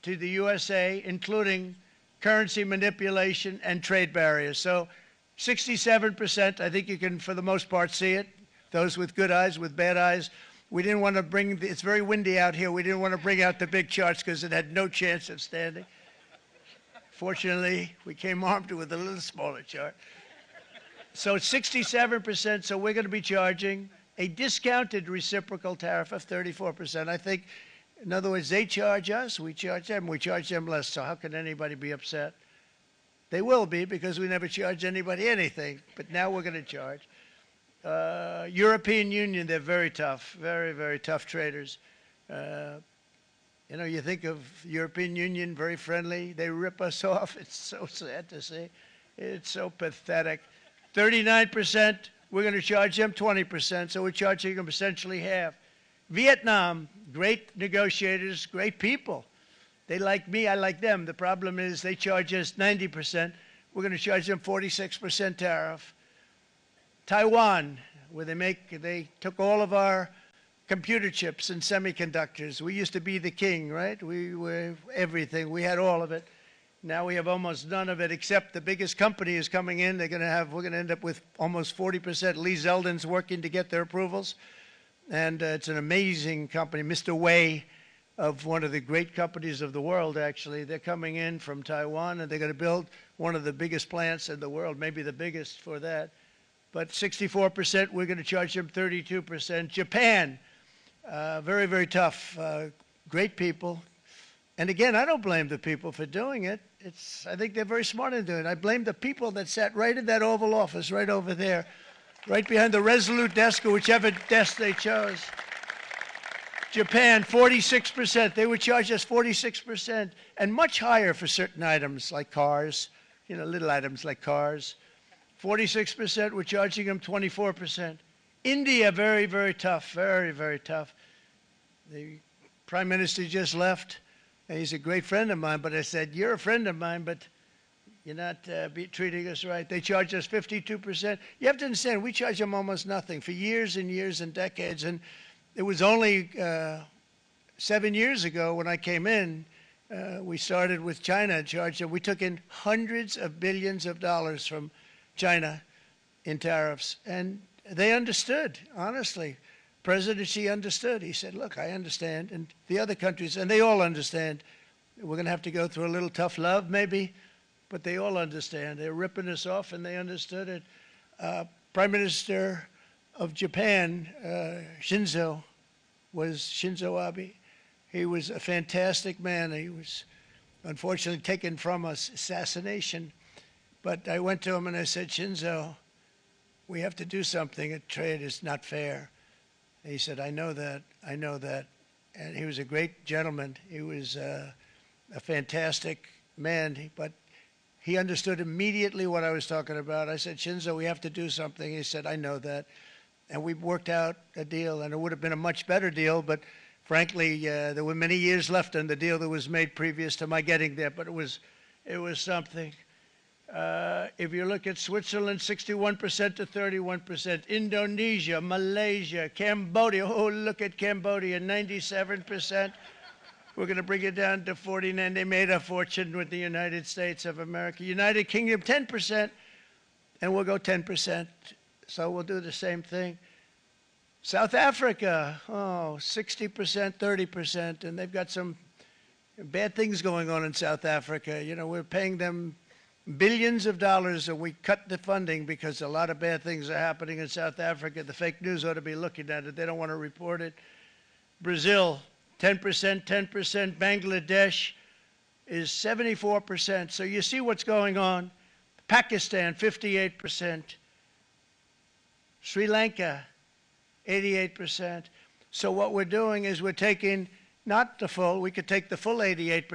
to the USA, including currency manipulation and trade barriers. So 67%, I think you can, for the most part, see it. Those with good eyes, with bad eyes. We didn't want to bring, it's very windy out here. We didn't want to bring out the big charts because it had no chance of standing. Fortunately, we came armed with a little smaller chart. So it's 67%, so we're going to be charging a discounted reciprocal tariff of 34%. I think, in other words, they charge us, we charge them less, so how can anybody be upset? They will be, because we never charge anybody anything, but now we're going to charge. European Union, they're very tough, very, very tough traders. You know, you think of European Union, very friendly. They rip us off. It's so sad to see. It's so pathetic. 39%, we're going to charge them 20%, so we're charging them essentially half. Vietnam, great negotiators, great people. They like me, I like them. The problem is they charge us 90%. We're going to charge them 46% tariff. Taiwan, where they took all of our computer chips and semiconductors. We used to be the king, right? We were everything. We had all of it. Now we have almost none of it, except the biggest company is coming in. We're going to end up with almost 40%. Lee Zeldin's working to get their approvals. And it's an amazing company. Mr. Wei, of one of the great companies of the world, actually, they're coming in from Taiwan, and they're going to build one of the biggest plants in the world, maybe the biggest for that. But 64%, we're going to charge them 32%. Japan, very, very tough, great people. And again, I don't blame the people for doing it. I think they're very smart in doing it. I blame the people that sat right in that Oval Office, right over there, right behind the Resolute desk or whichever desk they chose. Japan, 46%. They would charge us 46%, and much higher for certain items like cars, you know, little items like cars. 46%, we're charging them 24%. India, very, very tough, very, very tough. The Prime Minister just left, and he's a great friend of mine, but I said, you're a friend of mine, but you're not treating us right. They charge us 52%. You have to understand, we charge them almost nothing for years and years and decades, and it was only 7 years ago when I came in, we started with China and charged them. We took in hundreds of billions of dollars from China in tariffs, and they understood, honestly. President Xi understood. He said, look, I understand, and the other countries, and they all understand. We're going to have to go through a little tough love, maybe, but they all understand. They're ripping us off, and they understood it. Prime Minister of Japan, Shinzo Abe. He was a fantastic man. He was unfortunately taken from us, assassination. But I went to him and I said, Shinzo, we have to do something. A trade is not fair. And he said, I know that, I know that. And he was a great gentleman. He was a fantastic man, but he understood immediately what I was talking about. I said, Shinzo, we have to do something. He said, I know that. And we worked out a deal, and it would have been a much better deal, but frankly, there were many years left on the deal that was made previous to my getting there, but it was something. If you look at Switzerland, 61% to 31%. Indonesia, Malaysia, Cambodia. Oh, look at Cambodia, 97%. We're going to bring it down to 49. They made a fortune with the United States of America. United Kingdom, 10%, and we'll go 10%. So we'll do the same thing. South Africa, 60%, 30%, and they've got some bad things going on in South Africa. You know, we're paying them billions of dollars, and we cut the funding because a lot of bad things are happening in South Africa. The fake news ought to be looking at it. They don't want to report it. Brazil, 10%, 10%. Bangladesh is 74%. So you see what's going on. Pakistan, 58%. Sri Lanka, 88%. So what we're doing is we're taking not the full, we could take the full 88%.